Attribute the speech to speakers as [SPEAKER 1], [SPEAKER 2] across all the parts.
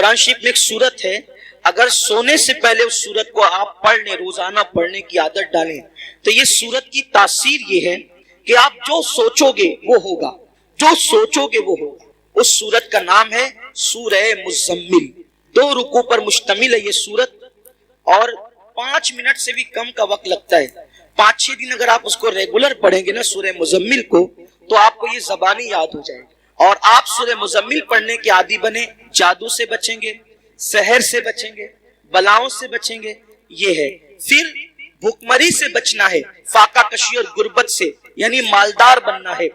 [SPEAKER 1] قرآن شریف میں ایک سورت ہے، اگر سونے سے پہلے اس سورت کو آپ پڑھ لیں، روزانہ پڑھنے کی عادت ڈالیں، تو یہ سورت کی تاثیر یہ ہے کہ آپ جو سوچو گے وہ ہوگا، جو سوچو گے وہ ہوگا۔ اس سورت کا نام ہے سورہ مزمل، 2 رکوع پر مشتمل ہے یہ سورت، اور 5 منٹ سے بھی کم کا وقت لگتا ہے۔ 5-6 دن اگر آپ اس کو ریگولر پڑھیں گے نا سورہ مزمل کو، تو آپ کو یہ زبانی یاد ہو جائے گی، اور آپ سورہ مزمل پڑھنے کے عادی بنے، جادو سے بچیں گے، سحر سے بچیں گے، بلاؤں سے بچیں گے، یہ ہے۔ پھر بھوکمری سے بچنا ہے، فاقہ کشی اور غربت سے، یعنی مالدار بننا ہے۔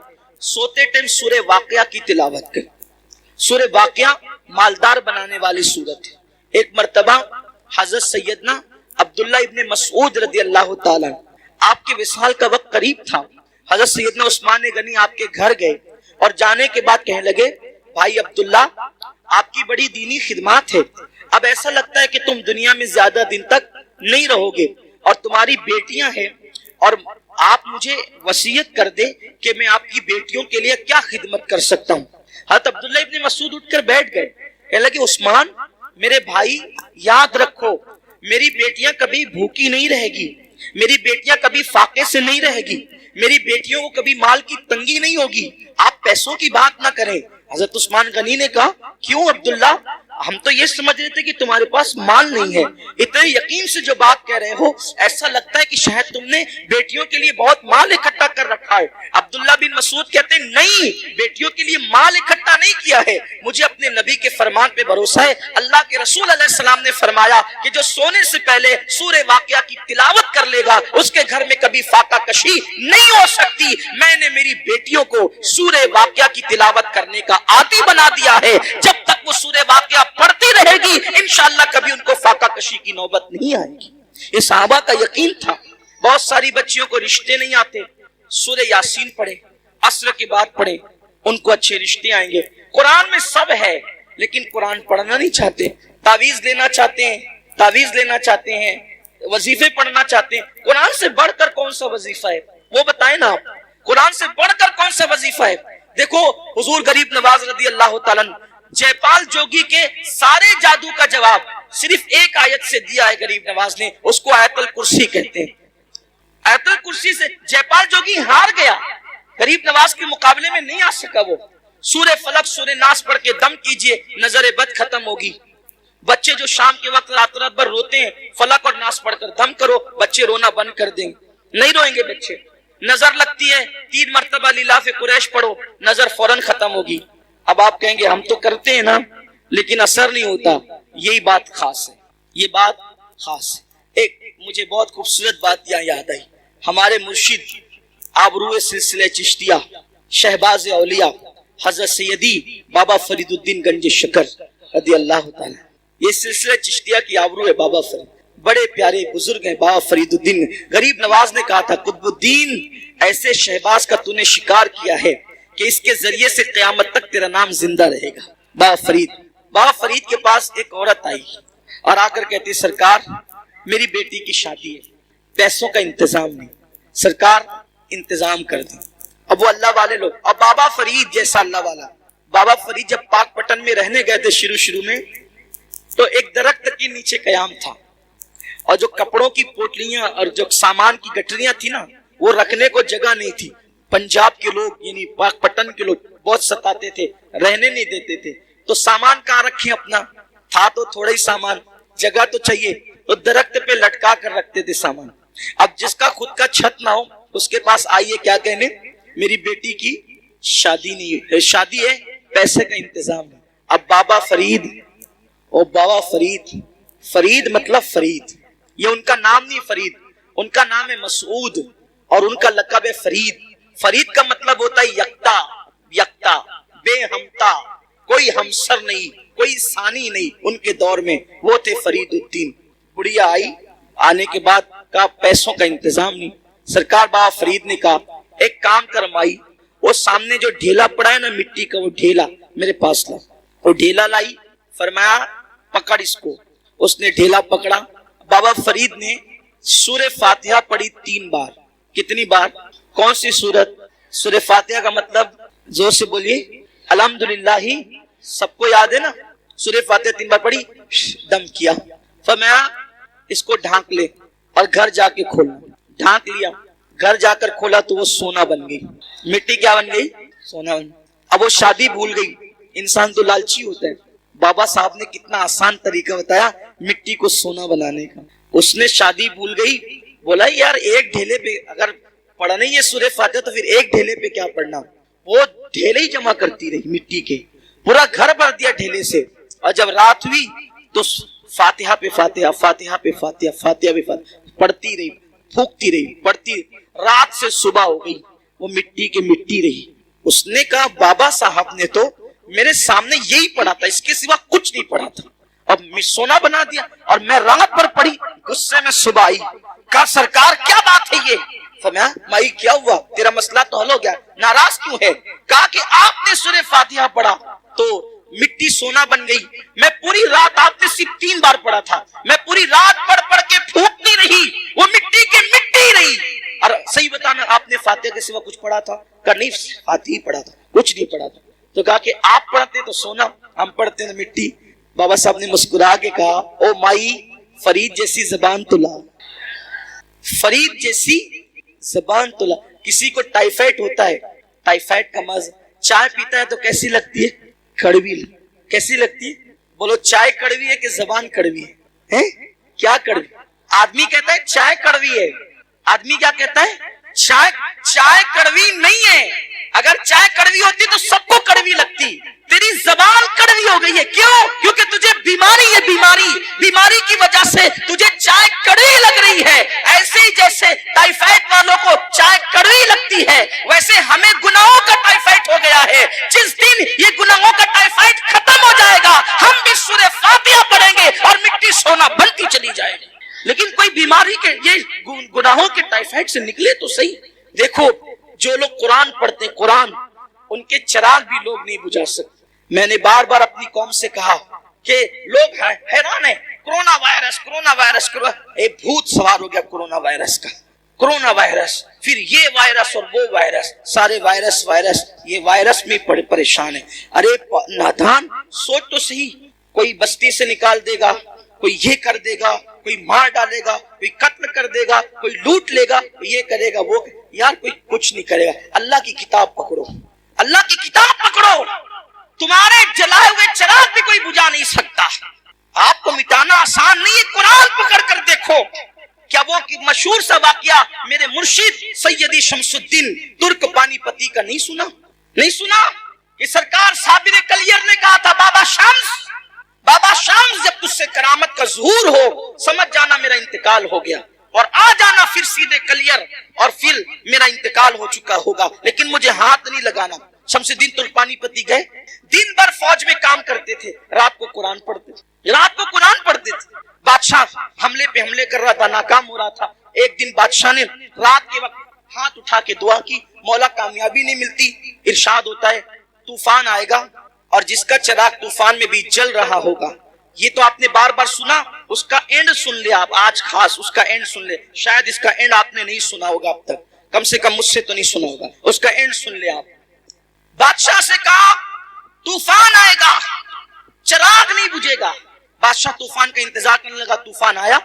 [SPEAKER 1] سوتے ٹائم سورہ واقعہ کی تلاوت کریں۔ سورہ واقعہ مالدار بنانے والی سورت ہے۔ ایک مرتبہ حضرت سیدنا عبداللہ ابن مسعود رضی اللہ تعالیٰ، آپ کے وصال کا وقت قریب تھا، حضرت سیدنا عثمان غنی آپ کے گھر گئے، اور جانے کے بعد کہنے لگے، بھائی عبداللہ آپ کی بڑی دینی خدمات ہے، اب ایسا لگتا ہے کہ تم دنیا میں زیادہ دن تک نہیں رہو گے، اور تمہاری بیٹیاں ہیں، اور آپ مجھے وصیت کر دے کہ میں آپ کی بیٹیوں کے لیے کیا خدمت کر سکتا ہوں۔ حضرت عبداللہ ابن مسعود اٹھ کر بیٹھ گئے، کہنے لگے، عثمان میرے بھائی یاد رکھو، میری بیٹیاں کبھی بھوکی نہیں رہے گی، میری بیٹیاں کبھی فاقے سے نہیں رہے گی، میری بیٹیوں کو کبھی مال کی تنگی نہیں ہوگی، آپ پیسوں کی بات نہ کریں۔ حضرت عثمان غنی نے کہا، کیوں عبداللہ، ہم تو یہ سمجھ رہے تھے کہ تمہارے پاس مال نہیں ہے، اتنے یقین سے جو بات کہہ رہے ہو ایسا لگتا ہے کہ شاید تم نے بیٹیوں کے لیے بہت مال اکٹھا کر رکھا ہے۔ عبداللہ بن مسعود کہتے ہیں، نہیں، بیٹیوں کے لیے مال اکٹھا نہیں کیا ہے، مجھے اپنے نبی کے فرمان پہ بھروسہ ہے۔ اللہ کے رسول علیہ السلام نے فرمایا کہ جو سونے سے پہلے سورہ واقعہ کی تلاوت کر لے گا اس کے گھر میں کبھی فاقہ کشی نہیں ہو سکتی۔ میں نے میری بیٹیوں کو سورہ واقعہ کی تلاوت کرنے کا عادی بنا دیا ہے، جب تک وہ سورہ واقعہ پڑھتی رہے گی انشاءاللہ کبھی ان کو فاقہ کشی کی نوبت نہیں آئے گی۔ یہ صحابہ کا یقین تھا۔ بہت ساری بچیوں کو رشتے نہیں آتے، سورہ یاسین پڑھے، عصر کے بعد پڑھے، ان کو اچھے رشتے آئیں گے۔ قرآن میں سب ہے لیکن قرآن پڑھنا نہیں چاہتے، تعویذ لینا چاہتے ہیں، تعویذ لینا چاہتے ہیں، وظیفے پڑھنا چاہتے ہیں۔ قرآن سے بڑھ کر کون سا وظیفہ ہے وہ بتائیں نا آپ، قرآن سے بڑھ کر کون سا وظیفہ ہے؟ دیکھو حضور غریب نواز رضی اللہ تعالیٰ جے پال جوگی کے سارے جادو کا جواب صرف ایک آیت سے دیا ہے غریب نواز نے، اس کو آیت الکرسی کہتے ہیں۔ آیت الکرسی سے جے پال جوگی ہار گیا، غریب نواز کے مقابلے میں نہیں آ سکا۔ وہ سورہ فلق سورہ ناس پڑھ کے دم کیجئے، نظر بد ختم ہوگی۔ بچے جو شام کے وقت رات رات بھر روتے ہیں، فلق اور ناس پڑھ کر دم کرو، بچے رونا بند کر دیں گے، نہیں روئیں گے بچے۔ نظر لگتی ہے، 3 مرتبہ لیلاف قریش پڑھو، نظر فوراً ختم ہوگی۔ اب آپ کہیں گے ہم تو کرتے ہیں نا لیکن اثر نہیں ہوتا، یہی بات خاص ہے، یہ بات خاص ہے۔ ایک مجھے بہت خوبصورت بات یاد آئی، ہمارے مرشد آبرو سلسلہ چشتیہ شہباز اولیاء حضرت سیدی بابا فرید الدین گنج شکر رضی اللہ تعالی، یہ سلسلہ چشتیہ کی آبرو ہے بابا فرید، بڑے پیارے بزرگ ہیں بابا فرید الدین۔ غریب نواز نے کہا تھا، قطب الدین ایسے شہباز کا تو نے شکار کیا ہے کہ اس کے ذریعے سے قیامت تک تیرا نام زندہ رہے گا۔ بابا فرید کے پاس ایک عورت آئی اور آ کر کہتی، سرکار میری بیٹی کی شادی ہے، پیسوں کا انتظام نہیں، سرکار انتظام کر دیں۔ اب وہ اللہ والے لوگ، اب بابا فرید جیسا اللہ والا، بابا فرید جب پاک پٹن میں رہنے گئے تھے شروع میں، تو ایک درخت کے نیچے قیام تھا، اور جو کپڑوں کی پوٹلیاں اور جو سامان کی گٹریاں تھی نا وہ رکھنے کو جگہ نہیں تھی۔ پنجاب کے لوگ یعنی پاک پٹن کے لوگ بہت ستاتے تھے، رہنے نہیں دیتے تھے، تو سامان کہاں رکھیں اپنا، تھا تو تھوڑا ہی سامان، جگہ تو چاہیے، تو درخت پہ لٹکا کر رکھتے تھے سامان۔ اب جس کا خود کا چھت نہ ہو اس کے پاس آئیے کیا کہنے، میری بیٹی کی شادی نہیں ہے، شادی ہے، پیسے کا انتظام ہے۔ اب بابا فرید، او بابا فرید مطلب فرید، یہ ان کا نام نہیں فرید، ان کا نام ہے مسعود، اور ان کا لقب ہے فرید۔ فرید کا مطلب ہوتا ہے یکتا، بے ہمتا، کوئی ہمسر نہیں، کوئی ثانی نہیں۔ ان کے دور میں وہ تھے فرید الدین۔ بڑھیا آئی، آنے کے بعد کہا پیسوں کا انتظام نہیں۔ سرکار بابا فرید نے کہا ایک کام کر مائی، وہ سامنے جو ڈھیلا پڑا ہے نا مٹی کا، وہ ڈھیلا میرے پاس لا۔ وہ ڈھیلا لائی، فرمایا پکڑ اس کو۔ اس نے ڈھیلا پکڑا، بابا فرید نے سورہ فاتحہ پڑھی 3 بار۔ کتنی بار؟ کون سی سورت؟ سورہ فاتحہ کا مطلب زور سے بولیے، الحمدللہ، سب کو یاد ہے نا؟ سورہ فاتحہ 3 بار پڑھی، دم کیا، فرمایا اس کو ڈھانک لے اور گھر جا کے کھولا۔ ڈھانک لیا، گھر جا کر کھولا تو وہ سونا بن گئی۔ مٹی کیا بن گئی؟ سونا بن گئی۔ اب وہ شادی بھول گئی، انسان تو لالچی ہوتا ہے۔ بابا صاحب نے کتنا آسان طریقہ بتایا مٹی کو سونا بنانے کا۔ اس نے شادی بھول گئی، بولا یار ایک ڈھیلے پہ اگر پڑھنا ہی ہے سورہ فاتحہ تو پھر ایک ڈھیلے پہ کیا پڑھنا۔ وہ ڈھیلے ہی جمع کرتی رہی مٹی کے، پورا گھر بھر دیا ڈھیلے سے، اور جب رات ہوئی تو فاتحہ پہ فاتحہ، فاتحہ پہ فاتحہ، فاتحہ پہ فاتحہ پڑھتی رہی، پھونکتی رہی، پڑھتی رہی، رات سے صبح ہو گئی، وہ مٹی کے مٹی رہی۔ اس نے کہا بابا صاحب نے تو میرے سامنے یہی پڑھا تھا، اس کے سوا کچھ نہیں پڑھا تھا، اب سونا بنا دیا، اور میں رات بھر پڑھی، غصے میں صبح آئی، کہا سرکار کیا بات ہے یہ؟ فرمایا مائی کیا ہوا، تیرا مسئلہ تو حل ہو گیا، ناراض کیوں ہے؟ کہا کہ آپ نے سورہ فاتحہ پڑھا تو مٹی سونا بن گئی، میں پوری رات، آپ نے صرف 3 بار پڑھا تھا، میں پوری رات پڑھ پڑھ کے پھونکتی رہی، وہ مٹی کے مٹی رہی۔ اور صحیح بتانا آپ نے فاتحہ کے سوا کچھ پڑھا تھا؟ کہا نہیں فاتحہ ہی پڑھا تھا، کچھ نہیں پڑھا تھا۔ تو کہا کہ آپ پڑھتے تو سونا، ہم پڑھتے تو مٹی۔ بابا صاحب نے مسکرا کے کہا او مائی فرید جیسی زبان تو لا، فرید جیسی زبان تو لا۔ کسی کو ٹائیفائڈ ہوتا ہے، ٹائیفائڈ کا مزہ، چائے پیتا ہے تو کیسی لگتی ہے؟ کڑوی۔ کیسی لگتی ہے؟ بولو چائے کڑوی ہے کہ زبان کڑوی ہے؟ کیا کڑوی؟ آدمی کہتا ہے چائے کڑوی ہے، آدمی کیا کہتا ہے؟ چائے کڑوی نہیں ہے، اگر چائے کڑوی ہوتی تو سب کو کڑوی لگتی، تیری زبان کڑوی ہو گئی ہے۔ کیوں؟ کیونکہ تجھے بیماری ہے، بیماری کی وجہ سے تجھے چائے کڑوی لگ رہی ہے۔ ایسے ہی جیسے ٹائیفائڈ والوں کو چائے کڑوی لگتی ہے، ویسے ہمیں گناہوں کا ٹائیفائڈ ہو گیا ہے۔ جس دن یہ گناہوں کا ٹائیفائڈ ختم ہو جائے گا، ہم بھی سورہ فاتحہ پڑھیں گے اور مٹی سونا بنتی چلی جائے گی۔ لیکن کوئی بیماری کے یہ گناہوں کے ٹائیفائڈ سے نکلے تو صحیح۔ دیکھو جو لوگ قرآن پڑھتے ہیں، قرآن ان کے چراغ بھی لوگ نہیں بجھا سکتے۔ میں نے بار بار اپنی قوم سے کہا کہ لوگ حیران ہیں، کرونا وائرس، ایک بھوت سوار ہو گیا کرونا وائرس کا، کرونا وائرس، پھر یہ وائرس اور وہ وائرس، سارے وائرس یہ وائرس میں پریشان ہے۔ ارے نادان، سوچ تو صحیح، کوئی بستی سے نکال دے گا، کوئی یہ کر دے گا، کوئی مار ڈالے گا، کوئی قتل کر دے گا، کوئی لوٹ لے گا، کوئی یہ کرے گا، وہ یار کوئی کچھ نہیں کرے گا۔ اللہ کی کتاب پکڑو، اللہ کی کتاب پکڑو، تمہارے جلائے ہوئے چراغ بھی کوئی بجھا نہیں سکتا۔ آپ کو مٹانا آسان نہیں ہے، قرآن پکڑ کر دیکھو۔ کیا وہ مشہور سا واقعہ میرے مرشد سیدی شمس الدین ترک پانی پتی کا نہیں سنا کہ سرکار صابر کلیر نے کہا تھا بابا شمس جب تجھ سے کرامت کا ظہور ہو سمجھ جانا میرا انتقال ہو گیا، اور آ جانا پھر سیدھے کلیر اور پھر میرا انتقال ہو چکا ہوگا، لیکن مجھے ہاتھ نہیں لگانا۔ شمس الدین ترک پانی پتی گئے، دن بھر فوج میں کام کرتے تھے، رات کو قرآن پڑھتے تھے۔ بادشاہ حملے کر رہا تھا، ناکام ہو رہا تھا۔ ایک دن بادشاہ نے رات کے وقت ہاتھ اٹھا کے دعا کی، مولا کامیابی نہیں ملتی، ارشاد ہوتا ہے طوفان آئے گا اور جس کا چراغ طوفان میں بھی جل رہا ہوگا، یہ تو آپ نے بار بار سنا، اس کا اینڈ سن لے آپ، آج خاص اس کا اینڈ سن لے، شاید اس کا اینڈ آپ نے نہیں سنا ہوگا اب تک، کم سے کم مجھ سے تو نہیں سنا ہوگا، اس کا اینڈ سن لے آپ۔ بادشاہ سے کہا طوفان آئے گا، چراغ نہیں بجھے گا۔ بادشاہ طوفان کا انتظار کرنے لگا، طوفان آیا،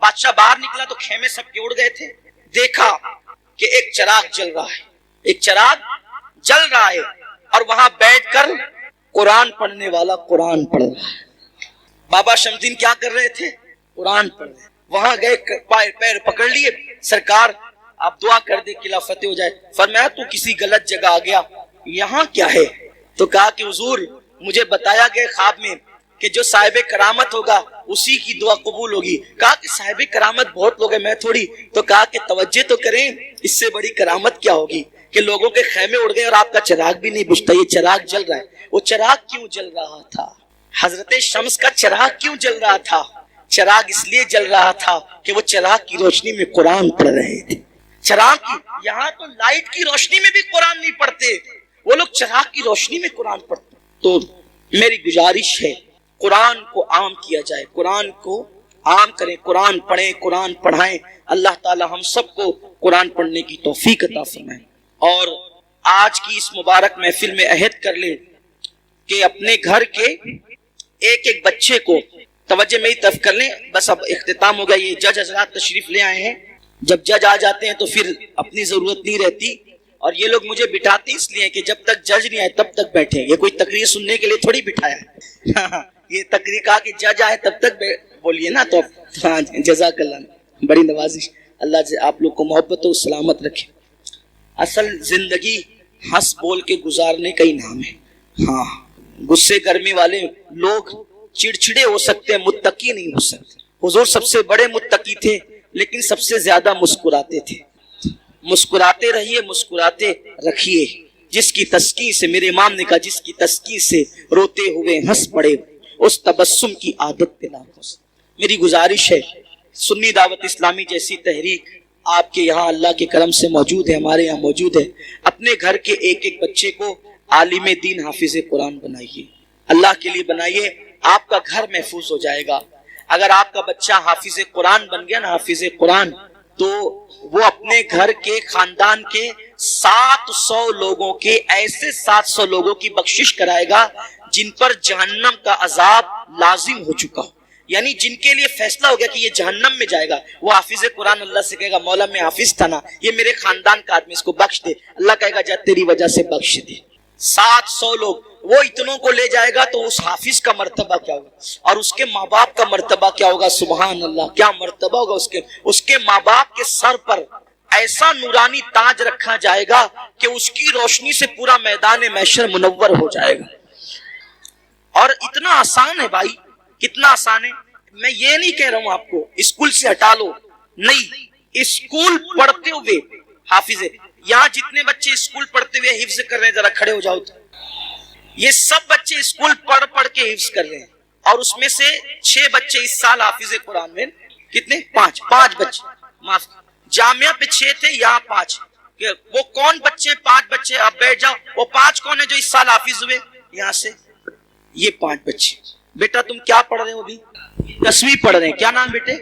[SPEAKER 1] بادشاہ باہر نکلا تو خیمے سب کے اڑ گئے تھے، دیکھا کہ ایک چراغ جل رہا ہے اور وہاں بیٹھ کر قرآن پڑھنے والا قرآن پڑھ رہا ہے۔ بابا شمدین کیا کر رہے تھے؟ قرآن پڑھ رہے۔ وہاں گئے، پیر پکڑ لیے، سرکار آپ دعا کر دے قلعہ فتح ہو جائے۔ فرمایا تو کسی غلط جگہ آ گیا، یہاں کیا ہے؟ تو کہا کہ حضور مجھے بتایا گیا خواب میں کہ جو صاحب کرامت ہوگا اسی کی دعا قبول ہوگی۔ کہا کہ صاحب کرامت بہت لوگ ہیں، میں تھوڑی۔ تو کہا کہ توجہ تو کریں، اس سے بڑی کرامت کیا ہوگی کہ لوگوں کے خیمے اڑ گئے اور آپ کا چراغ بھی نہیں بجھتا، یہ چراغ جل رہا ہے۔ وہ چراغ کیوں جل رہا تھا؟ حضرت شمس کا چراغ کیوں جل رہا تھا؟ چراغ اس لیے جل رہا تھا کہ وہ چراغ کی روشنی میں قرآن پڑھ رہے تھے۔ چراغ کی، یہاں تو لائٹ کی روشنی میں بھی قرآن نہیں پڑھتے، وہ لوگ چراغ کی روشنی میں قرآن پڑھتے۔ تو میری گزارش ہے قرآن کو عام کیا جائے، قرآن کو عام کریں، قرآن پڑھیں، قرآن پڑھائیں۔ اللہ تعالی ہم سب کو قرآن پڑھنے کی توفیق عطا فرمائے۔ اور آج کی اس مبارک محفل میں عہد کر لیں کہ اپنے گھر کے ایک ایک بچے کو توجہ میری طرف کر لیں. بس اب اختتام ہو گیا. یہ جج حضرات تشریف لے آئے ہیں. جب جج آ جاتے ہیں تو پھر اپنی ضرورت نہیں رہتی, اور یہ لوگ مجھے بٹھاتے اس لیے کہ جب تک جج نہیں آئے تب تک بیٹھے. یہ کوئی تقریر سننے کے لیے تھوڑی بٹھایا ہے. یہ تقریر کہا کہ جج آئے تب تک بولیے نا. تو ہاں, جزاک اللہ, بڑی نوازش. اللہ آپ لوگ کو محبت و سلامت رکھے. اصل زندگی ہنس بول کے گزارنے کا ہی نام ہے. ہاں, غصے گرمی والے لوگ چڑچڑے ہو سکتے ہیں, متقی نہیں ہو سکتے. حضور سب سے بڑے متقی تھے لیکن سب سے زیادہ مسکراتے تھے. مسکراتے رہیے, مسکراتے رکھیے. جس کی تسکین سے, میرے امام نے کہا, جس کی تسکین سے روتے ہوئے ہنس پڑے اس تبسم کی عادت پہ لاکھوں. میری گزارش ہے, سنی دعوت اسلامی جیسی تحریک آپ کے یہاں اللہ کے کرم سے موجود ہے, ہمارے یہاں موجود ہے. اپنے گھر کے ایک ایک بچے کو عالم دین حافظ قرآن بنائیے, اللہ کے لیے بنائیے. آپ کا گھر محفوظ ہو جائے گا. اگر آپ کا بچہ حافظ قرآن بن گیا نا, حافظ قرآن, تو وہ اپنے گھر کے خاندان کے 700 لوگوں کے, ایسے 700 لوگوں کی بخشش کرائے گا جن پر جہنم کا عذاب لازم ہو چکا ہو. یعنی جن کے لیے فیصلہ ہو گیا کہ یہ جہنم میں جائے گا, وہ حافظ قرآن اللہ سے کہے گا مولا میں حافظ تھا نا, یہ میرے خاندان کا آدمی, اس کو بخش دے. اللہ کہے گا جا تیری وجہ سے بخش دے. 700 لوگ, وہ اتنوں کو لے جائے گا تو اس حافظ کا مرتبہ کیا ہوگا, اور اس کے ماں باپ کا مرتبہ کیا ہوگا. سبحان اللہ, کیا مرتبہ ہوگا اس کے ماں باپ کے سر پر ایسا نورانی تاج رکھا جائے گا کہ اس کی روشنی سے پورا میدان محشر منور ہو جائے گا. اور اتنا آسان ہے بھائی, کتنا آسان ہے. میں یہ نہیں کہہ رہا ہوں آپ کو اسکول سے ہٹا لو, نہیں, اسکول پڑھتے ہوئے حافظ. یہاں جتنے بچے اسکول پڑھتے ہوئے حفظ کر رہے ہیں, ذرا کھڑے ہو جاؤ. تو یہ سب بچے اسکول پڑھ پڑھ کے حفظ کر رہے ہیں, اور اس میں سے 6 بچے اس سال حافظ قرآن میں. کتنے؟ 5 بچے. معاف, جامعہ پہ 6 تھے, یہاں 5. وہ کون بچے؟ 5 بچے. اب بیٹھ جاؤ, وہ 5 کون ہے جو اس سال حافظ ہوئے یہاں سے؟ یہ 5 بچے. بیٹا تم کیا پڑھ رہے ہو ابھی؟ 10ویں پڑھ رہے ہیں. کیا نام بیٹے؟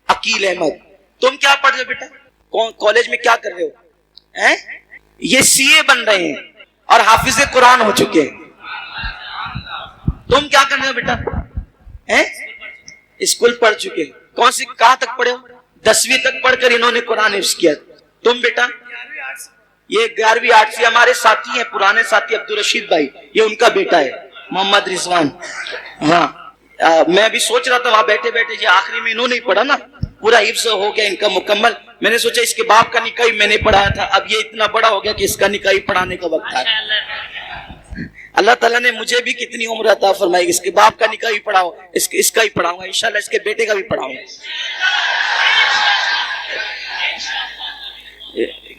[SPEAKER 1] عقیل احمد. تم کیا پڑھ رہے ہو بیٹا؟ کالج میں کیا کر رہے ہو؟ یہ CA بن رہے ہیں اور حافظ قرآن ہو چکے ہیں. تم کیا کر رہے ہو بیٹا؟ اسکول پڑھ چکے. کون سی, کہاں تک پڑھے ہو؟ 10ویں تک پڑھ کر انہوں نے قرآن حفظ کیا. تم بیٹا؟ یہ 11ویں 8ویں. ہمارے ساتھی ہیں, پرانے ساتھی عبدالرشید بھائی, یہ ان کا بیٹا ہے محمد رضوان. ہاں, میں ابھی سوچ رہا تھا وہاں بیٹھے بیٹھے, یہ آخری میں انہوں نے پڑھا نا, پورا حفظ ہو گیا ان کا مکمل. میں نے سوچا اس کے باپ کا نکاح میں نے پڑھایا تھا, اب یہ اتنا بڑا ہو گیا کہ اس کا نکاح پڑھانے کا وقت آ گیا. اللہ تعالیٰ نے مجھے بھی کتنی عمر عطا فرمائی, اس کے باپ کا نکاح بھی پڑھاؤ, اس کا ہی پڑھاؤں گا انشاءاللہ, اس کے بیٹے کا بھی پڑھاؤں گا.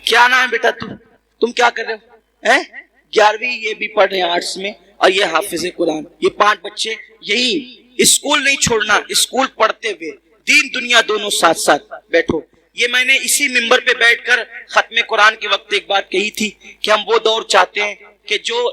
[SPEAKER 1] کیا نام ہے بیٹا تم کیا کر رہے ہو؟ 11ویں. یہ بھی پڑھ رہے ہیں آرٹس میں, اور یہ حافظ قرآن. یہ 5 بچے. یہی اسکول نہیں چھوڑنا, اسکول پڑھتے ہوئے دین دنیا دونوں ساتھ ساتھ بیٹھو. یہ میں نے اسی ممبر پہ بیٹھ کر ختم قرآن کے وقت ایک بات کہی تھی کہ ہم وہ دور چاہتے ہیں کہ جو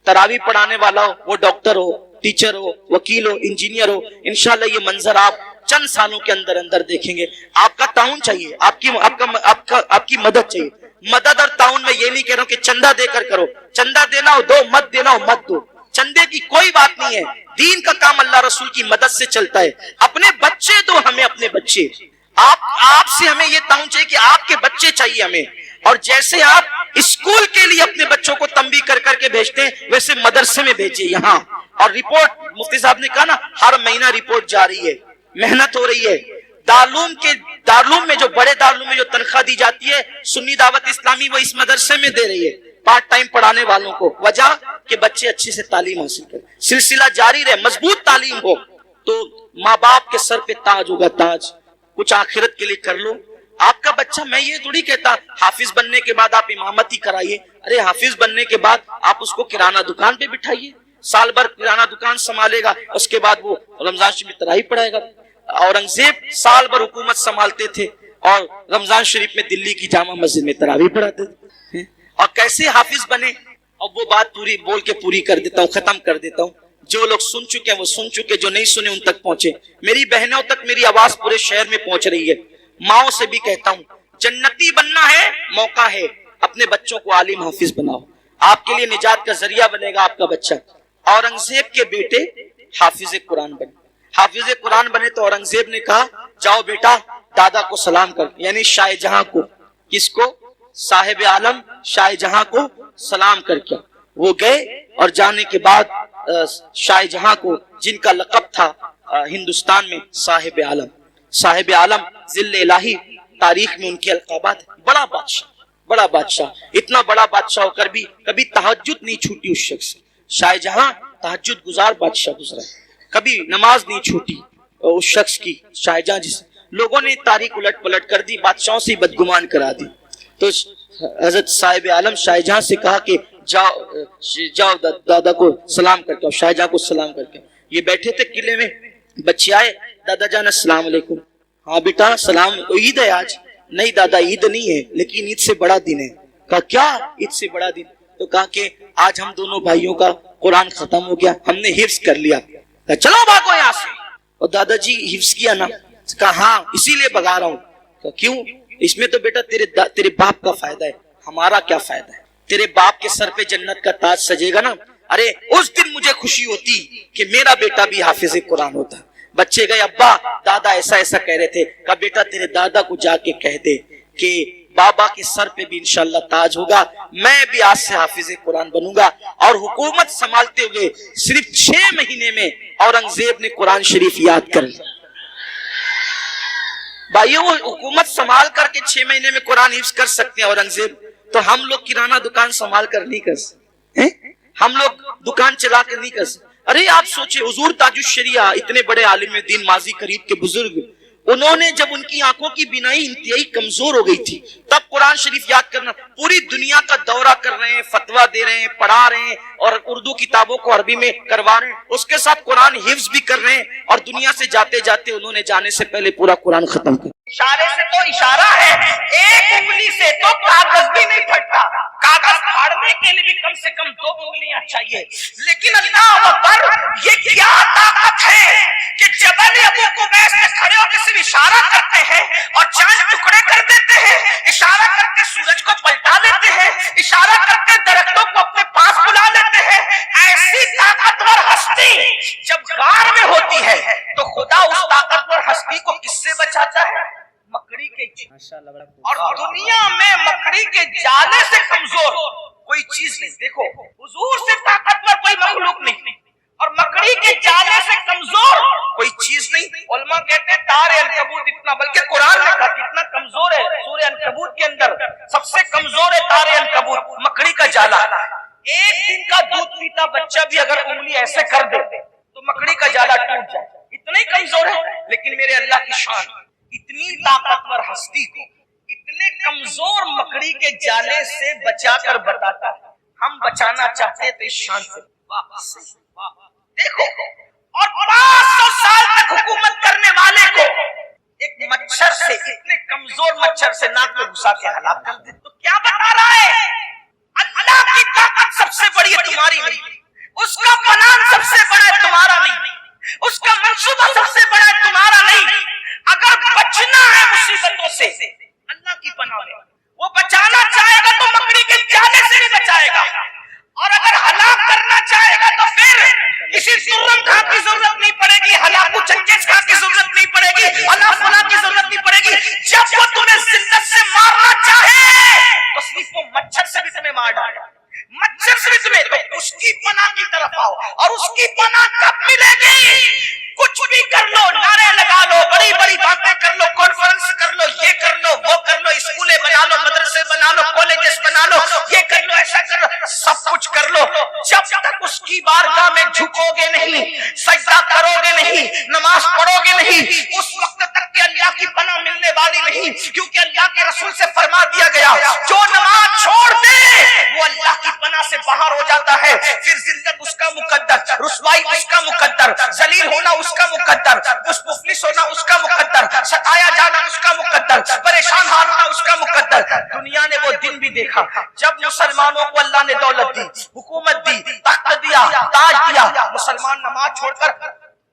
[SPEAKER 1] تراویح پڑھانے والا ہو وہ ڈاکٹر ہو, ٹیچر ہو, وکیل ہو, انجینئر ہو. انشاءاللہ یہ منظر آپ چند سالوں کے اندر اندر دیکھیں گے. آپ کا تعاون چاہیے, آپ کی مدد چاہیے. مدد اور تعاون میں یہ نہیں کہہ رہا ہوں کہ چندہ دے کر کرو, چندہ دینا ہو دو, مت دینا ہو مت دو, چندے کی کوئی بات نہیں ہے. دین کا کام اللہ رسول کی مدد سے چلتا ہے. اپنے بچے دو ہمیں, اپنے بچے. آپ سے ہمیں یہ تعاون چاہیے کہ آپ کے بچے چاہیے ہمیں. اور جیسے آپ اسکول کے لیے اپنے بچوں کو تنبیہ کر کر کے بھیجتے ہیں, ویسے مدرسے میں بھیجیے یہاں. اور رپورٹ, مفتی صاحب نے کہا نا ہر مہینہ رپورٹ جاری ہے, محنت ہو رہی ہے. دارالعلوم میں جو بڑے دارالعلوم میں جو تنخواہ دی جاتی ہے سنی دعوت اسلامی, وہ اس مدرسے میں دے رہی ہے پارٹ ٹائم پڑھانے والوں کو. وجہ کہ بچے اچھے سے تعلیم حاصل کریں, سلسلہ جاری رہے, مضبوط تعلیم ہو. تو ماں باپ کے سر پہ تاج ہوگا, تاج. کچھ آخرت کے لیے کر لو. آپ کا بچہ, میں یہ تھوڑی کہتا حافظ بننے کے بعد آپ امامتی کرائیے. ارے حافظ بننے کے بعد آپ اس کو کرانہ دکان پہ بٹھائیے, سال بھر کرانہ دکان سنبھالے گا, اس کے بعد وہ رمضان شریف میں تراویح پڑھائے گا. اورنگزیب سال بھر حکومت سنبھالتے تھے اور رمضان شریف میں دلی کی جامع مسجد میں تراویح پڑھاتے تھے. اور کیسے حافظ بنے؟ اب وہ بات پوری بول کے پوری کر دیتا ہوں, ختم کر دیتا ہوں. جو لوگ سن چکے ہیں وہ سن چکے, جو نہیں سنے ان تک پہنچے. میری بہنوں تک میری آواز پورے شہر میں پہنچ رہی ہے. ماؤں سے بھی کہتا ہوں, جنتی بننا ہے, موقع ہے, اپنے بچوں کو عالم حافظ بناؤ. آپ کے لیے نجات کا ذریعہ بنے گا آپ کا بچہ. اورنگزیب کے بیٹے حافظ قرآن بنے. حافظ قرآن بنے تو اورنگزیب نے کہا جاؤ بیٹا دادا کو سلام کر, یعنی شاہ جہاں کو. کس کو؟ صاحب عالم شاہ جہاں کو سلام کر کے وہ گئے. اور جانے کے بعد شاہ جہاں کو جن کا لقب تھا ہندوستان میں صاحب عالم, صاحب عالم ذل الہی, تاریخ میں ان کے القابات. بڑا بادشاہ, بڑا بادشاہ, اتنا بڑا بادشاہ ہو کر بھی کبھی تہجد نہیں چھوٹی اس شخص سے. شاہ جہاں تہجد گزار بادشاہ گزرا, کبھی نماز نہیں چھوٹی اس شخص کی. شاہ جہاں جس لوگوں نے تاریخ الٹ پلٹ کر دی, بادشاہوں سے بدگمان کرا دی, تو حضرت صاحب عالم شاہ جہاں سے کہا کہ جاؤ دادا کو سلام کر کے. شاہ جہاں کو سلام کر کے یہ بیٹھے تھے قلعے میں, بچے آئے, دادا جان السلام علیکم. ہاں بیٹا سلام, عید ہے آج. نہیں دادا عید نہیں ہے, لیکن عید سے بڑا دن ہے. کہا کیا عید سے بڑا دن؟ تو کہا کہ آج ہم دونوں بھائیوں کا قرآن ختم ہو گیا, ہم نے حفظ کر لیا. کہا چلو بھاگو یہاں سے. اور دادا جی حفظ کیا نا؟ کہا ہاں اسی لیے بھگا رہا ہوں. کہا کیوں؟ اس میں تو بیٹا تیرے باپ کا فائدہ ہے, ہمارا کیا فائدہ ہے؟ تیرے باپ کے سر پہ جنت کا تاج سجے گا نا. ارے اس دن مجھے خوشی ہوتی کہ میرا بیٹا بھی حافظ قرآن ہوتا. بچے گئے, ابا دادا ایسا ایسا کہہ رہے تھے. کہا بیٹا تیرے دادا کو جا کے کہہ دے کہ بابا کے سر پہ بھی انشاءاللہ تاج ہوگا, میں بھی آج سے حافظ قرآن بنوں گا. اور حکومت سنبھالتے ہوئے صرف 6 مہینے میں اورنگزیب نے قرآن شریف یاد کر لیا. بھائیو وہ حکومت سنبھال کر کے 6 مہینے میں قرآن حفظ کر سکتے ہیں اورنگزیب, تو ہم لوگ کرانہ دکان سنبھال کر نہیں کر سکتے, ہم لوگ دکان چلا کر نہیں کر سکتے. ارے آپ سوچیں حضور تاج الشریعہ اتنے بڑے عالم دین ماضی قریب کے بزرگ, انہوں نے جب ان کی آنکھوں کی بینائی انتہائی کمزور ہو گئی تھی تب قرآن شریف یاد کرنا. پوری دنیا کا دورہ کر رہے ہیں, فتویٰ دے رہے ہیں, پڑھا رہے ہیں, اور اردو کتابوں کو عربی میں کروا رہے ہیں, اس کے ساتھ قرآن حفظ بھی کر رہے ہیں. اور دنیا سے جاتے جاتے انہوں نے جانے سے پہلے پورا قرآن ختم کر. اشارے سے تو اشارہ ہے, ایک انگلی سے تو کاغذ بھی نہیں پھٹتا. کاغذ پھاڑنے کے لیے بھی کم سے کم 2 انگلیاں چاہیے. لیکن اللہ اکبر, یہ کیا طاقت ہے کہ جبل ابو قبیس میں کھڑے ہو کے صرف اشارہ کرتے ہیں اور چاند ٹکڑے کر دیتے ہیں, اشارہ کرتے سورج کو پلٹا دیتے ہیں, اشارہ کرتے درختوں کو اپنے پاس بلا لیتے ہیں. ایسی طاقتور ہستی جب غار میں ہوتی ہے تو خدا اس طاقتور ہستی کو کس سے بچاتا ہے؟ مکڑی کے. اور دنیا میں مکڑی کے جالے سے کمزور کوئی چیز نہیں. دیکھو حضور سے طاقتور کوئی مخلوق نہیں, اور مکڑی کے جالے سے کمزور کوئی چیز نہیں. علماء کہتے ہیں تار عنکبوت اتنا, بلکہ قرآن نے کہا کتنا کمزور ہے. سورہ عنکبوت کے اندر سب سے کمزور ہے تار عنکبوت, مکڑی کا جالا. ایک دن کا دودھ پیتا بچہ بھی اگر انگلی ایسے کر دے تو مکڑی کا جالا ٹوٹ جائے, اتنا ہی کمزور ہے. لیکن میرے اللہ کی شان, اتنی طاقتور ہستی کو اتنے کمزور مکڑی کے جالے سے بچا کر بتاتا ہے. ہم بچانا چاہتے تو اس شان سے دیکھو. اور 500 سال تک حکومت کرنے والے کو ایک مچھر سے, اتنے کمزور مچھر سے ناک میں گھسا کے ہلاک کر دے. تو کیا بتا رہا ہے؟ اللہ کی طاقت سب سے بڑی ہے, تمہاری نہیں. اس کا پلان سب سے بڑا ہے, تمہارا نہیں. اس کا منصوبہ سب سے بڑا ہے, تمہارا نہیں. اگر بچنا ہے مصیبتوں سے اللہ کی پناہ میں, وہ بچانا چاہے گا تو مکڑی کے جالے سے نہیں بچائے گا. اور اگر ہلاک کرنا چاہے گا تو پھر کسی سرم کھا کی ضرورت نہیں پڑے گی, ہلاکو چنگیز کھا کی ضرورت نہیں پڑے گی, اللہ فلاں کی ضرورت نہیں پڑے گی. جب وہ تمہیں ذلت سے مارنا چاہے تو صرف وہ مچھر سے بھی تمہیں مار ڈالے, مچھر سے بھی تمہیں. تو اس کی پناہ کی طرف آؤ. اور اس کی پناہ کب ملے گی؟ کچھ بھی کر لو, نعرے لگا لو, بڑی بڑی باتیں کر لو, کانفرنس کر لو, یہ کر لو, وہ کر لو, اسکولیں بنا لو, مدرسے بنا لو, کالجز بنا لو, یہ کر لو, ایسا کر لو, سب کچھ کر لو. جب تک اس کی بارگاہ میں جھکو گے نہیں, سجدہ کرو گے نہیں, نماز پڑھو گے نہیں, اس وقت تک کہ اللہ کی پناہ ملنے والی نہیں. کیونکہ اللہ کے رسول سے فرما دیا گیا جو نماز چھوڑ دے وہ اللہ کی پناہ سے باہر ہو جاتا ہے. پھر ذلت اس کا مقدر, رسوائی اس کا مقدر, ذلیل ہونا اس کا مقدر, مفلس ہونا اس کا مقدر, ستایا جانا اس کا مقدر, پریشان ہونا اس کا مقدر. دنیا نے وہ دن بھی دیکھا جب مسلمانوں کو اللہ نے دولت دی, حکومت دی, تخت دیا, تاج دیا, مسلمان نماز چھوڑ کر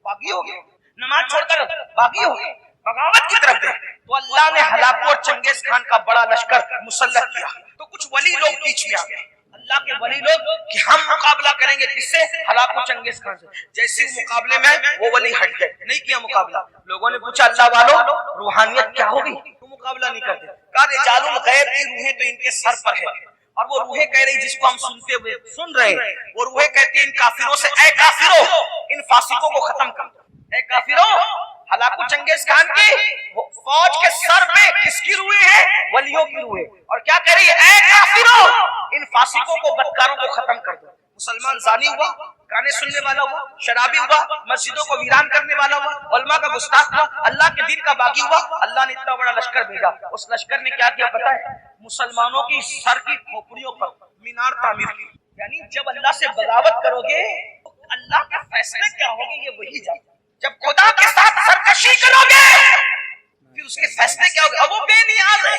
[SPEAKER 1] باغی ہو گئے, نماز چھوڑ کر باغی ہو گئے, بغاوت کی طرف گئے. تو اللہ نے ہلاکو اور چنگیز خان کا بڑا لشکر مسلط کیا. تو کچھ ولی لوگ بیچ میں آ گئے. اللہ کے ولی لوگ کہ ہم مقابلہ کریں گے کس سے؟ ہلاکو چنگیز خان سے. جیسے مقابلے میں وہ ولی ہٹ گئے, نہیں کیا مقابلہ. لوگوں نے پوچھا اللہ والوں روحانیت کیا ہوگی, تو مقابلہ نہیں کرتے. کہا رجال الغیب کی روحیں تو ان کے سر پر ہے, اور وہ روحیں کہہ رہی جس کو ہم سن رہے ہیں, وہ روحیں کہتی ہیں ان کافروں سے, اے کافروں ان فاسقوں کو ختم کر دو. اے کافروں, ہلاکو چنگیز خان کی فوج کے سر پہ کس کی روحیں ہیں؟ ولیوں کی روحیں. اور کیا کہہ رہی ہے؟ اے کافروں ان فاسقوں کو بدکاروں کو ختم کر دو. مسلمان زانی ہوا, گانے سننے والا ہوا, شرابی ہوا, مسجدوں کو ویران کرنے والا ہوا, علماء کا گستاخ ہوا, اللہ کے دین کا باغی ہوا. اللہ نے اتنا بڑا لشکر بھیجا, اس لشکر نے کیا کیا پتہ ہے؟ مسلمانوں کی سر کی کھوپڑیوں پر مینار تعمیر کی. یعنی جب اللہ سے بغاوت کرو گے تو اللہ کے فیصلے کیا ہوں گے یہ وہی جانتا. جب خدا کے ساتھ سرکشی کرو گے پھر اس کے فیصلے کیا ہوگا. اب وہ بے نیاز ہے,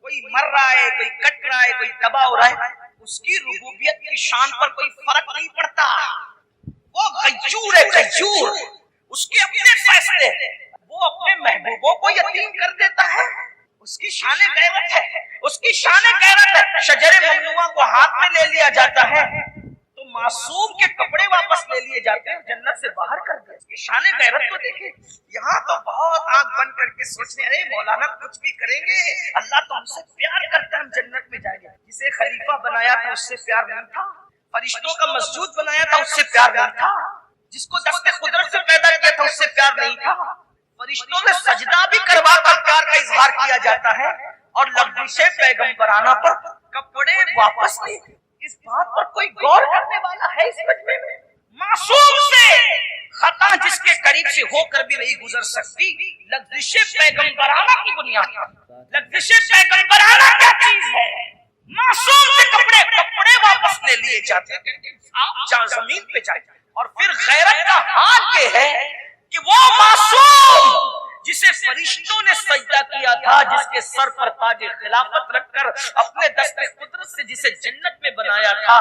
[SPEAKER 1] کوئی مر رہا ہے, کوئی کٹ رہا ہے, کوئی تباہ ہو رہا ہے, اس کی ربوبیت کی شان پر کوئی فرق نہیں پڑتا. وہ غیور ہے, غیور. اس کے اپنے فیصلے, وہ اپنے محبوبوں کو یتیم کر دیتا ہے. اس کی شان غیرت ہے, اس کی شان غیرت ہے. شجر ممنوعہ کو ہاتھ میں لے لیا جاتا ہے تو معصوم کے کپڑے واپس لے لیے جاتے ہیں, جنت سے باہر کر دیا. اس کی شان غیرت کو دیکھیں. یہاں تو بہت آنکھ بند کر کے سوچنے, ارے مولانا کچھ بھی کریں گے اللہ تو ہم سے پیار کرتا ہے, ہم جنت میں جائیں گے. جسے خلیفہ بنایا تھا اس سے پیار نہیں تھا, فرشتوں کا مسجود بنایا تھا اس سے پیار نہیں تھا, جس کو دست قدرت سے پیدا کیا تھا اس سے پیار نہیں تھا. فرشتوں سے سجدہ بھی کروا کر پیار کا اظہار کیا جاتا ہے, اور لغزش پیغمبرانہ پر کپڑے واپس نہیں. اس بات پر کوئی غور کرنے والا ہے اس مجمع میں؟ معصوم سے خطا جس کے قریب سے ہو کر بھی نہیں گزر سکتی. لغزش پیغمبرانہ کی بنیاد پر. لغزش پیغمبرانہ کیا چیز ہے؟ معصوم سے کپڑے واپس لے لیے جاتے ہیں, آپ جہاں زمین پہ جائیں. اور پھر غیرت کا حال یہ ہے کہ وہ معصوم جسے فرشتوں نے سجدہ کیا تھا, جس کے سر پر تاج خلافت رکھ کر اپنے دست قدرت سے جسے جنت میں بنایا تھا,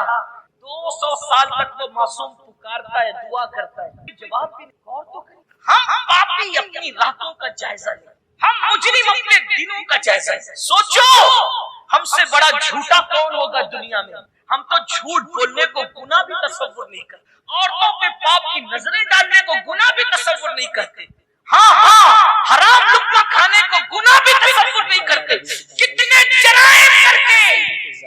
[SPEAKER 1] 200 سال تک وہ معصوم پکارتا ہے, دعا کرتا ہے, جواب بھی نہیں. غور تو کریں, ہم پاپی اپنی راتوں کا جائزہ لیں, ہم مجرم اپنے دنوں کا جائزہ لیں. سوچو ہم سے بڑا جھوٹا کون ہوگا دنیا میں؟ ہم تو جھوٹ بولنے کو گناہ بھی تصور نہیں کرتے, عورتوں پہ پاپ کی نظریں ڈالنے کو گناہ بھی تصور نہیں کرتے, ہاں حرام لقمہ کھانے کو گناہ بھی تصور نہیں کرتے. کتنے جرائم کر کے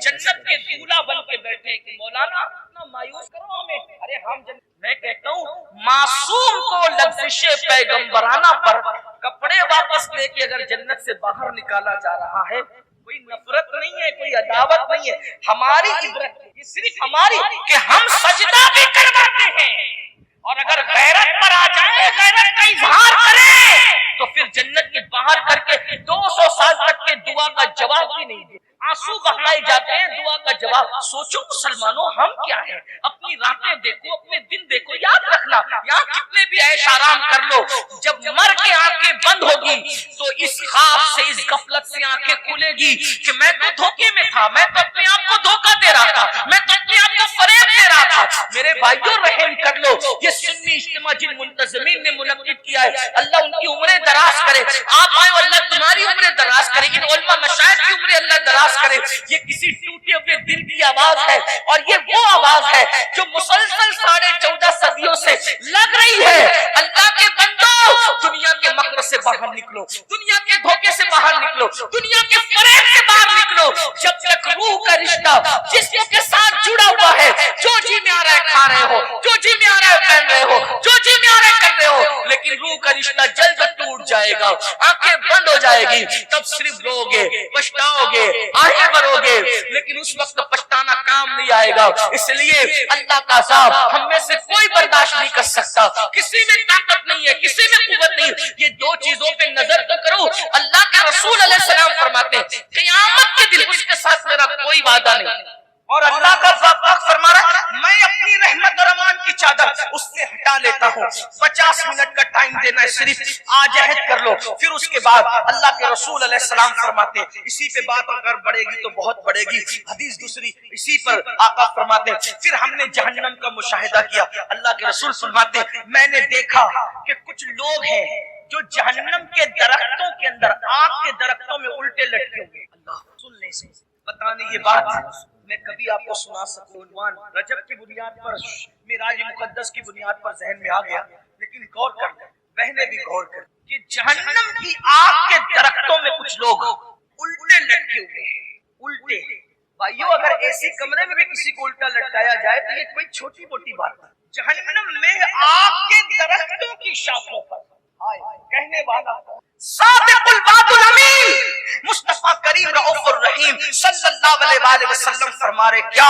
[SPEAKER 1] جنت کے دولہا بن کے بیٹھے کہ مولانا اتنا مایوس کرو ہمیں. ارے ہم میں کہتا ہوں معصوم کو لغزش پیغمبرانہ پر کپڑے واپس لے کے اگر جنت سے باہر نکالا جا رہا ہے, کوئی نفرت نہیں ہے, کوئی عداوت نہیں ہے. ہماری عبرت یہ صرف ہماری کہ ہم سجدہ بھی کرواتے ہیں, اور اگر غیرت پر آ جائے, غیرت کا اظہار کرے تو پھر جنت کے باہر کر کے 200 سال تک کے دعا کا جواب بھی نہیں دے. آنسو بہائے جاتے ہیں, دعا کا جواب. سوچو مسلمانوں ہم کیا ہیں؟ اپنی راتیں دیکھو, اپنے دن دیکھو. یاد رکھنا یہاں کتنے بھی عیش آرام کر لو, جب مر کے آنکھیں بند ہوگی تو اس خواب سے, اس غفلت سے آنکھیں کھلے گی کہ میں تو دھوکے میں تھا, میں تو اپنے آپ کو دھوکہ دے رہا تھا, میں تو اپنے آپ کو فریب دے رہا تھا. میرے بھائیوں رحم کر لو, یہ سنی اجتماع جن منتظمین نے منعقد کیا ہے, اللہ ان کی عمریں دراز کرے. آپ آئے, اللہ تمہاری عمریں دراز کرے, ان علماء مشائخ کی عمریں اللہ دراز کرے. یہ کسی ٹوٹے ہوئے دل کی آواز ہے, اور یہ وہ آواز ہے جو مسلسل 14.5 صدیوں سے لگ رہی ہے. اللہ کے بندو, دنیا کے مکر سے باہر نکلو, دنیا کے دھوکے سے باہر نکلو, دنیا کے فریب سے باہر نکلو. جب تک روح کا رشتہ جسم کے ساتھ جڑا ہوا ہے, جو جی میں آ رہا ہے کھا رہے ہو, جو جی میں آ رہا ہے پہن رہے ہو, جو جی میں آ رہا ہے کر رہے ہو, لیکن روح کا رشتہ جلد ٹوٹ جائے گا, آنکھیں بند ہو جائے گی, تب صرف رو گے, پچھتاؤ گے, آگے بڑھو گے, لیکن اس وقت پچھتانا کام نہیں آئے گا. اس لیے اللہ کا عذاب ہم میں سے کوئی برداشت نہیں کر سکتا. کسی میں طاقت نہیں ہے, کسی میں قوت نہیں. یہ دو چیزوں پہ نظر تو کرو. اللہ کے رسول علیہ السلام فرماتے ہیں قیامت کے دن اس کے ساتھ میرا کوئی وعدہ نہیں, اور اللہ کا پاک فرما رہا ہے میں اپنی رحمت اور امان کی چادر اس سے ہٹا لیتا ہوں. 50 منٹ کا ٹائم دینا ہے, صرف آج عہد کر لو. پھر اس کے بعد اللہ کے رسول علیہ السلام فرماتے ہیں اسی پہ بات اگر بڑھے گی تو بہت بڑھے گی. حدیث دوسری اسی پر آقا فرماتے ہیں پھر ہم نے جہنم کا مشاہدہ کیا. اللہ کے رسول فرماتے ہیں میں نے دیکھا کہ کچھ لوگ ہیں جو جہنم کے درختوں کے اندر, آگ کے درختوں میں الٹے لٹکے ہوئے. اللہ سن لیں, بتانے یہ بات میں کبھی آپ کو سنا سکوں عنوان رجب کی بنیاد پر معراج مقدس کی بنیاد پر ذہن میں آ گیا، لیکن غور کر بہنیں بھی غور کر کہ جہنم کی آگ کے درختوں میں کچھ لوگ الٹے لٹکے ہوئے ہیں۔ الٹے بھائیو، اگر ایسی کمرے میں بھی کسی کو الٹا لٹکایا جائے تو یہ کوئی چھوٹی موٹی بات نہیں۔ جہنم میں آگ کے درختوں کی شاخوں پر کہنے والا صادق الوعد الامین مصطفیٰ کریم رؤوف الرحیم صلی اللہ علیہ وآلہ وسلم فرما رہے کیا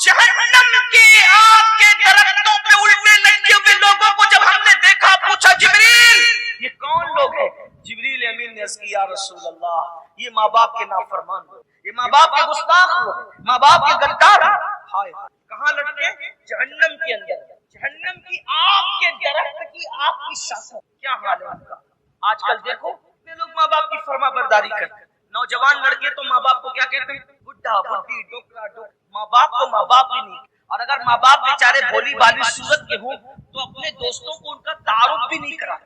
[SPEAKER 1] جہنم کے آگ کے درختوں پہ الٹے لٹکے ہوئے لوگوں کو جب ہم نے دیکھا، پوچھا جبریل یہ کون لوگ ہیں؟ جبریل امین نے عرض کیا یا رسول اللہ یہ ماں باپ کے نافرمان لوگ، یہ ماں باپ کے گستاخ لوگ، ماں باپ کے غدار۔ ہائے کہاں لٹکے؟ جہنم کے اندر، جہنم کی آگ کے درخت کی آگ کی شاخوں۔ کیا حال ہے ان کا؟ آج کل دیکھو یہ لوگ ماں باپ کی فرما برداری کرتے ہیں، نوجوان لڑکے تو ماں باپ کو کیا کہتے ہیں؟ بڈھا بڈھی ڈوکرا ڈوک، ماں باپ کو ماں باپ بھی نہیں، اور اگر ماں باپ بیچارے بھولی بالی صورت کے ہوں تو اپنے دوستوں کو ان کا تعارف بھی نہیں کراتے۔